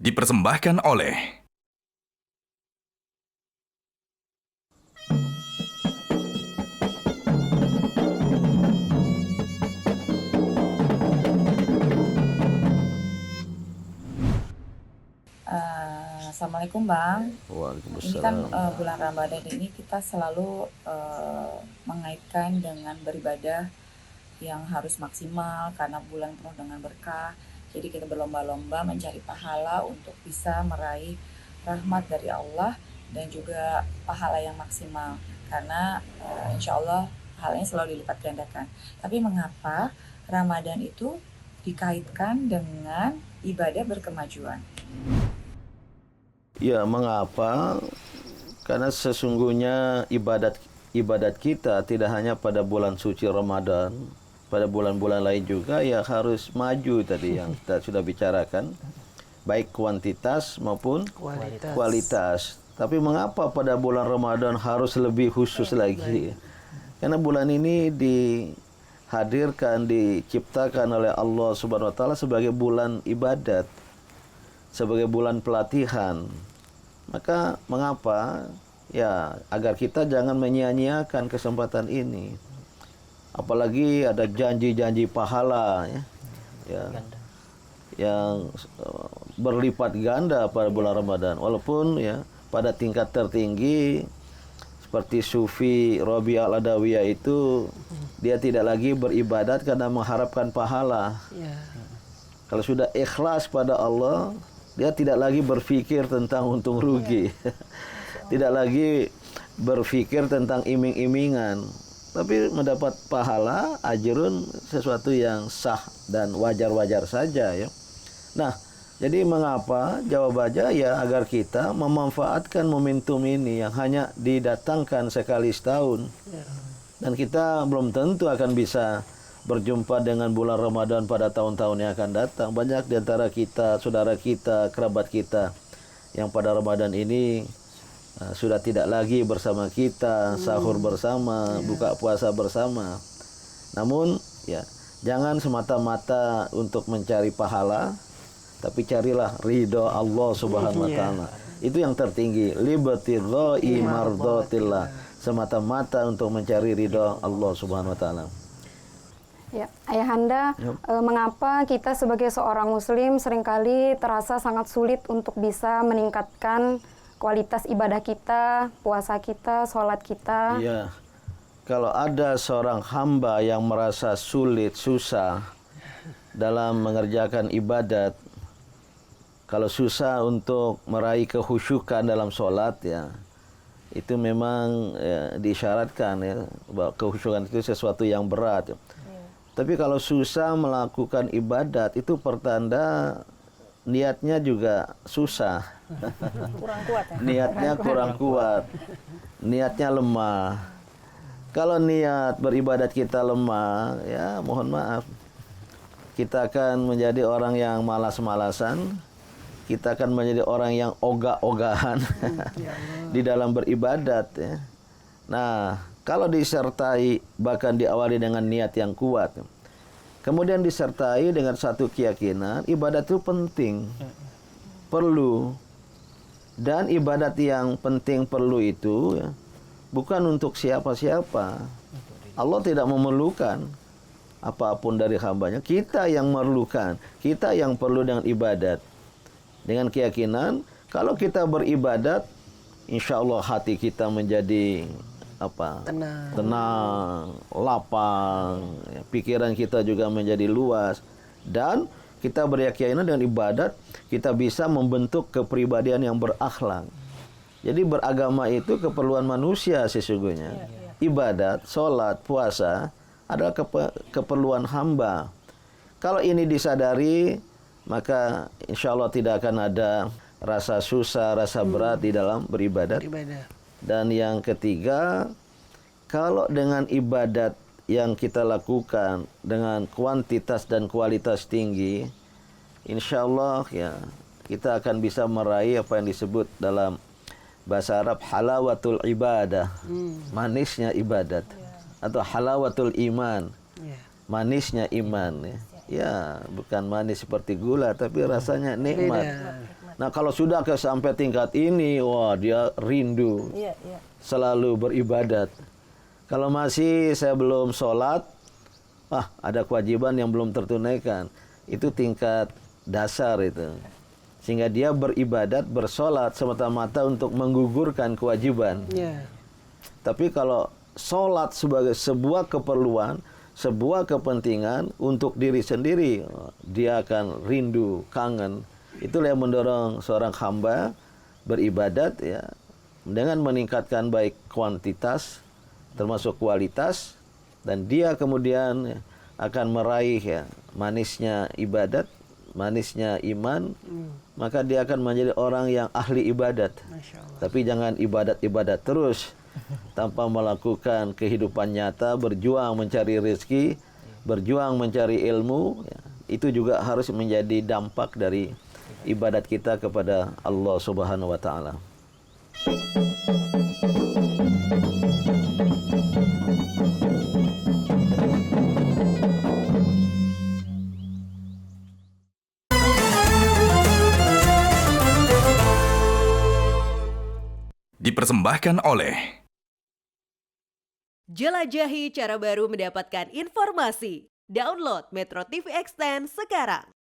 dipersembahkan oleh Assalamualaikum Bang. Ini kan Waalaikumsalam. bulan Ramadan ini kita selalu mengaitkan dengan beribadah yang harus maksimal karena bulan penuh dengan berkah. Jadi kita berlomba-lomba mencari pahala untuk bisa meraih rahmat dari Allah dan juga pahala yang maksimal. Karena insya Allah pahalanya selalu dilipat gandakan. Tapi mengapa Ramadan itu dikaitkan dengan ibadah berkemajuan? Ya, mengapa? Karena sesungguhnya ibadat kita tidak hanya pada bulan suci Ramadan, pada bulan-bulan lain juga ya harus maju tadi yang kita sudah bicarakan, baik kuantitas maupun kualitas. Tapi mengapa pada bulan Ramadan harus lebih khusus lagi? Karena bulan ini dihadirkan, diciptakan oleh Allah Subhanahu wa taala sebagai bulan ibadat, sebagai bulan pelatihan. Maka mengapa? Ya, agar kita jangan menyia-nyiakan kesempatan ini. Apalagi ada janji-janji pahala ya, yang berlipat ganda pada bulan Ramadan. Walaupun ya pada tingkat tertinggi seperti Sufi Rabi' al-Adawiyah itu dia tidak lagi beribadat karena mengharapkan pahala. Kalau sudah ikhlas pada Allah, dia tidak lagi berpikir tentang untung rugi. Tidak lagi berpikir tentang iming-imingan. Tapi mendapat pahala, ajrun, sesuatu yang sah dan wajar-wajar saja ya. Nah, jadi mengapa? Jawabannya ya agar kita memanfaatkan momentum ini yang hanya didatangkan sekali setahun. Dan kita belum tentu akan bisa berjumpa dengan bulan Ramadan pada tahun-tahun yang akan datang. Banyak di antara kita, saudara kita, kerabat kita yang pada Ramadan ini sudah tidak lagi bersama kita, sahur bersama, buka puasa bersama. Namun ya, jangan semata-mata untuk mencari pahala, tapi carilah ridho Allah Subhanahu wa taala. Itu yang tertinggi, libtigha'i mardatillah, semata-mata untuk mencari ridho Allah Subhanahu wa taala. Ya, Ayahanda, mengapa kita sebagai seorang Muslim seringkali terasa sangat sulit untuk bisa meningkatkan kualitas ibadah kita, puasa kita, sholat kita? Iya, kalau ada seorang hamba yang merasa sulit, susah dalam mengerjakan ibadat, kalau susah untuk meraih kehusyukan dalam sholat ya, itu memang ya, diisyaratkan ya, bahwa kehusyukan itu sesuatu yang berat. Tapi kalau susah melakukan ibadat, itu pertanda niatnya juga susah. Kurang kuat ya? Niatnya kurang kuat. Niatnya lemah. Kalau niat beribadat kita lemah, ya mohon maaf. Kita akan menjadi orang yang malas-malasan. Kita akan menjadi orang yang ogah-ogahan di dalam beribadat ya. Nah, kalau disertai bahkan diawali dengan niat yang kuat, kemudian disertai dengan satu keyakinan, ibadat itu penting, perlu. Dan ibadat yang penting perlu itu ya, bukan untuk siapa-siapa. Allah tidak memerlukan apapun dari hambanya. Kita yang memerlukan, kita yang perlu dengan ibadat. Dengan keyakinan, kalau kita beribadat, insya Allah hati kita menjadi tenang, lapang, ya, pikiran kita juga menjadi luas, dan kita berkeyakinan dengan ibadat kita bisa membentuk kepribadian yang berakhlak. Jadi beragama itu keperluan manusia sesungguhnya. Ibadat, sholat, puasa adalah keperluan hamba. Kalau ini disadari, maka insya Allah tidak akan ada rasa susah, rasa berat di dalam beribadat. Dan yang ketiga, kalau dengan ibadat yang kita lakukan dengan kuantitas dan kualitas tinggi, insya Allah ya kita akan bisa meraih apa yang disebut dalam bahasa Arab halawatul ibadah, manisnya ibadat, atau halawatul iman, manisnya iman ya. Ya, bukan manis seperti gula, tapi rasanya nikmat. Nah, kalau sudah sampai tingkat ini, wah dia rindu selalu beribadat. Kalau masih saya belum sholat, ada kewajiban yang belum tertunaikan. Itu tingkat dasar itu. Sehingga dia beribadat, bersolat semata-mata untuk menggugurkan kewajiban. Tapi kalau sholat sebagai sebuah keperluan, sebuah kepentingan untuk diri sendiri, dia akan rindu, kangen. Itulah yang mendorong seorang hamba beribadat ya, dengan meningkatkan baik kuantitas termasuk kualitas, dan dia kemudian akan meraih ya manisnya ibadat, manisnya iman, maka dia akan menjadi orang yang ahli ibadat. Tapi jangan ibadat terus tanpa melakukan kehidupan nyata, berjuang mencari rezeki, berjuang mencari ilmu ya. Itu juga harus menjadi dampak dari ibadat kita kepada Allah Subhanahu wa taala. Dipersembahkan oleh Jelajahi cara baru mendapatkan informasi. Download Metro TV Extend sekarang.